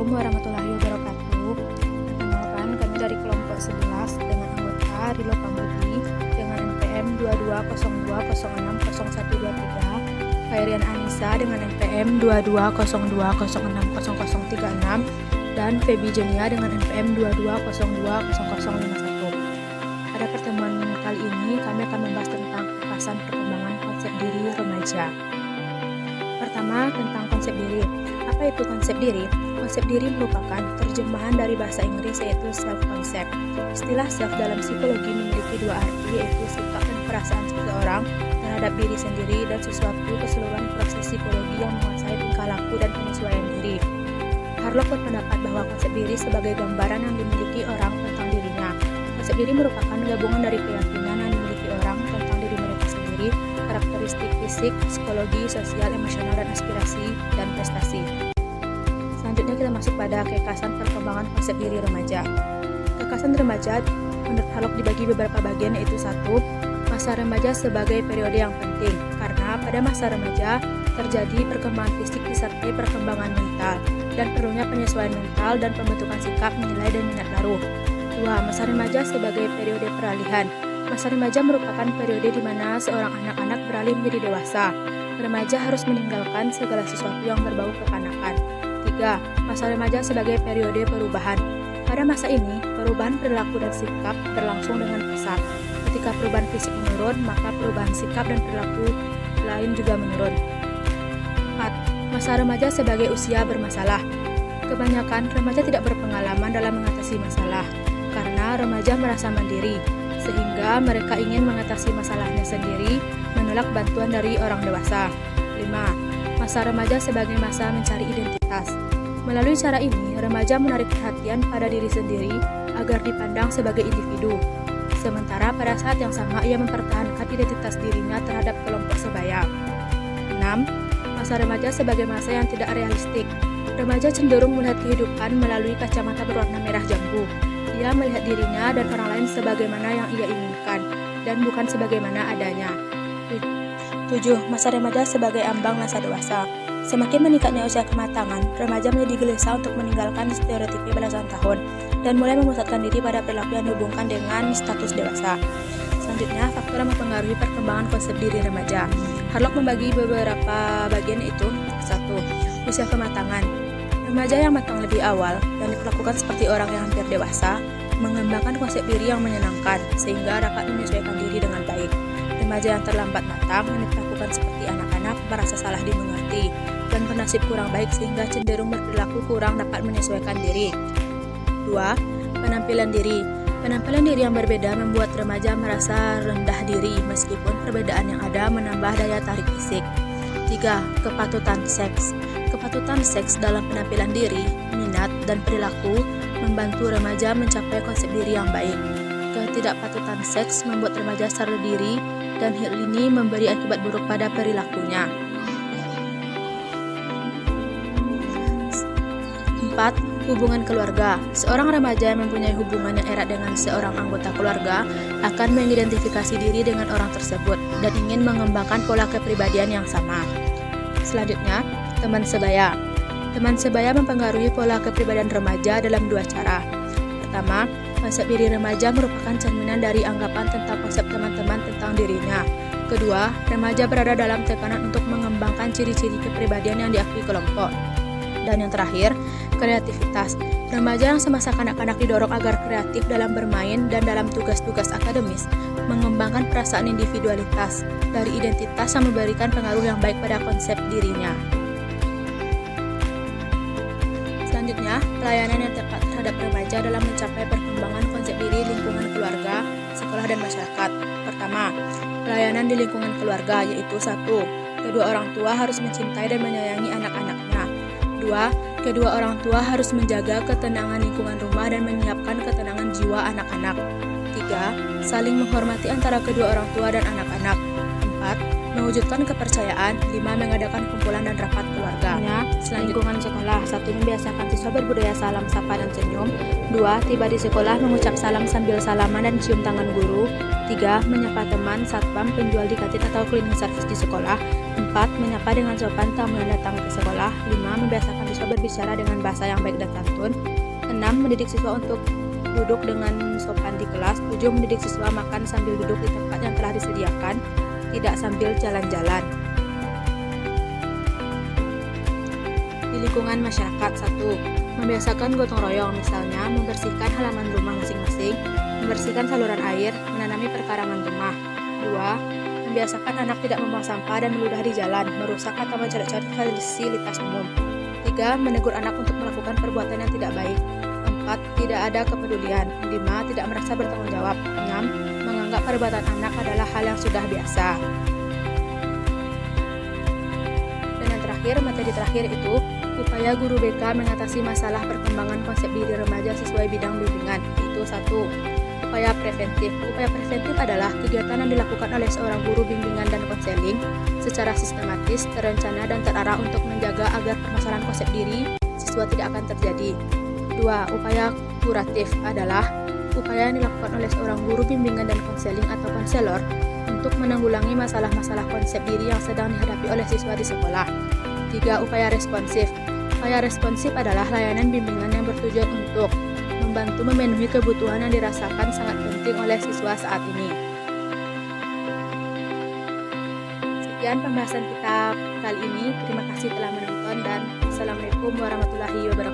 Assalamualaikum warahmatullahi wabarakatuh. Perkenalkan, kami dari kelompok 11 dengan anggota Rilo Pambudi dengan NPM 2202060123, Khairian Anissa dengan NPM 2202060036, dan Feby Jenia dengan NPM 22020051. Pada pertemuan kali ini, kami akan membahas tentang kekasan perkembangan konsep diri remaja. Pertama, tentang konsep diri. Apa itu konsep diri? Konsep diri merupakan terjemahan dari bahasa Inggris yaitu self-concept. Istilah self dalam psikologi memiliki dua arti, yaitu sikap dan perasaan seseorang terhadap diri sendiri dan sesuatu keseluruhan proses psikologi yang menguasai tingkah laku dan penyesuaian diri. Harlock berpendapat bahwa konsep diri sebagai gambaran yang dimiliki orang tentang dirinya. Konsep diri merupakan gabungan dari keyakinan yang dimiliki orang tentang diri mereka sendiri, karakteristik fisik, psikologi, sosial, emosional, dan aspirasi dan prestasi. Selanjutnya kita masuk pada kekasan perkembangan konsep diri remaja. Kekasan remaja menurut Harlock dibagi beberapa bagian, yaitu 1. Masa remaja sebagai periode yang penting, karena pada masa remaja terjadi perkembangan fisik disertai perkembangan mental dan perlunya penyesuaian mental dan pembentukan sikap, nilai, dan minat baru. 2. Masa remaja sebagai periode peralihan. Masa remaja merupakan periode di mana seorang anak-anak beralih menjadi dewasa. Remaja harus meninggalkan segala sesuatu yang berbau kekanakan. 3. Masa remaja sebagai periode perubahan. Pada masa ini, perubahan perilaku dan sikap berlangsung dengan pesat. Ketika perubahan fisik menurun, maka perubahan sikap dan perilaku lain juga menurun. 4. Masa remaja sebagai usia bermasalah. Kebanyakan remaja tidak berpengalaman dalam mengatasi masalah, karena remaja merasa mandiri, sehingga mereka ingin mengatasi masalahnya sendiri, menolak bantuan dari orang dewasa. 5. Masa remaja sebagai masa mencari identitas. Melalui cara ini, remaja menarik perhatian pada diri sendiri agar dipandang sebagai individu. Sementara pada saat yang sama ia mempertahankan identitas dirinya terhadap kelompok sebaya. 6. Masa remaja sebagai masa yang tidak realistik. Remaja cenderung melihat kehidupan melalui kacamata berwarna merah jambu. Ia melihat dirinya dan orang lain sebagaimana yang ia inginkan, dan bukan sebagaimana adanya. 7. Masa remaja sebagai ambang masa dewasa. Semakin meningkatnya usia kematangan, remaja menjadi gelisah untuk meninggalkan stereotipnya belasan tahun, dan mulai memusatkan diri pada perilaku yang dihubungkan dengan status dewasa. Selanjutnya, faktor yang mempengaruhi perkembangan konsep diri remaja. Harlock membagi beberapa bagian, yaitu 1. Usia kematangan. Remaja yang matang lebih awal, yang diperlakukan seperti orang yang hampir dewasa, mengembangkan konsep diri yang menyenangkan, sehingga dapat menyesuaikan diri dengan baik. Remaja yang terlambat matang, yang diperlakukan seperti anak-anak, merasa salah dimengerti, dan bernasib kurang baik sehingga cenderung berperilaku kurang dapat menyesuaikan diri. 2. Penampilan diri. Penampilan diri yang berbeda membuat remaja merasa rendah diri, meskipun perbedaan yang ada menambah daya tarik fisik. 3. Kepatutan seks. Kepatutan seks dalam penampilan diri, minat, dan perilaku membantu remaja mencapai konsep diri yang baik. Ketidakpatutan seks membuat remaja sadar diri, dan hal ini memberi akibat buruk pada perilakunya. 4. Hubungan keluarga. Seorang remaja yang mempunyai hubungan yang erat dengan seorang anggota keluarga akan mengidentifikasi diri dengan orang tersebut dan ingin mengembangkan pola kepribadian yang sama. Selanjutnya, teman sebaya. Teman sebaya mempengaruhi pola kepribadian remaja dalam dua cara. Pertama, konsep diri remaja merupakan cerminan dari anggapan tentang konsep teman-teman tentang dirinya. Kedua, remaja berada dalam tekanan untuk mengembangkan ciri-ciri kepribadian yang diakui kelompok. Dan yang terakhir, kreativitas. Remaja yang semasa kanak-kanak didorong agar kreatif dalam bermain dan dalam tugas-tugas akademis, mengembangkan perasaan individualitas dari identitas yang memberikan pengaruh yang baik pada konsep dirinya. Selanjutnya, pelayanan yang tepat terhadap remaja dalam mencapai perkembangan konsep diri lingkungan keluarga, sekolah, dan masyarakat. Pertama, pelayanan di lingkungan keluarga, yaitu 1. Kedua orang tua harus mencintai dan menyayangi anak-anaknya. 2. Kedua orang tua harus menjaga ketenangan lingkungan rumah dan menyiapkan ketenangan jiwa anak-anak. 3. Saling menghormati antara kedua orang tua dan anak-anak. 4. Mewujudkan kepercayaan. 5. Mengadakan kumpulan dan rapat keluarga. Lingkungan sekolah. 1. Membiasakan siswa berbudaya salam, sapa, dan senyum. 2. Tiba di sekolah mengucap salam sambil salaman dan cium tangan guru. 3. Menyapa teman, satpam, penjual di kantin atau cleaning service di sekolah. 4. 4. Menyapa dengan sopan tamu yang datang ke sekolah. 5. Membiasakan siswa berbicara dengan bahasa yang baik dan santun. 6. Mendidik siswa untuk duduk dengan sopan di kelas. 7. Mendidik siswa makan sambil duduk di tempat yang telah disediakan, tidak sambil jalan-jalan. Di lingkungan masyarakat. 1. Membiasakan gotong royong, misalnya membersihkan halaman rumah masing-masing, membersihkan saluran air, menanami perkarangan rumah. 2. Membiasakan anak tidak membuang sampah dan meludah di jalan, merusak atau mencoret-coret fasilitas umum. 3. Menegur anak untuk melakukan perbuatan yang tidak baik. 4. Tidak ada kepedulian. 5. Tidak merasa bertanggung jawab. 6. Menganggap perbuatan anak adalah hal yang sudah biasa. Dan yang terakhir, materi terakhir itu upaya guru BK mengatasi masalah perkembangan konsep diri remaja sesuai bidang bimbingan. Itu 1. Upaya preventif. Upaya preventif adalah kegiatan yang dilakukan oleh seorang guru bimbingan dan konseling secara sistematis, terencana, dan terarah untuk menjaga agar permasalahan konsep diri siswa tidak akan terjadi. 2. Upaya kuratif adalah upaya yang dilakukan oleh seorang guru bimbingan dan konseling atau konselor untuk menanggulangi masalah-masalah konsep diri yang sedang dihadapi oleh siswa di sekolah. 3. Upaya responsif. Upaya responsif adalah layanan bimbingan yang bertujuan untuk membantu memenuhi kebutuhan yang dirasakan sangat penting oleh siswa saat ini. Sekian pembahasan kita kali ini. Terima kasih telah menonton dan Assalamualaikum warahmatullahi wabarakatuh.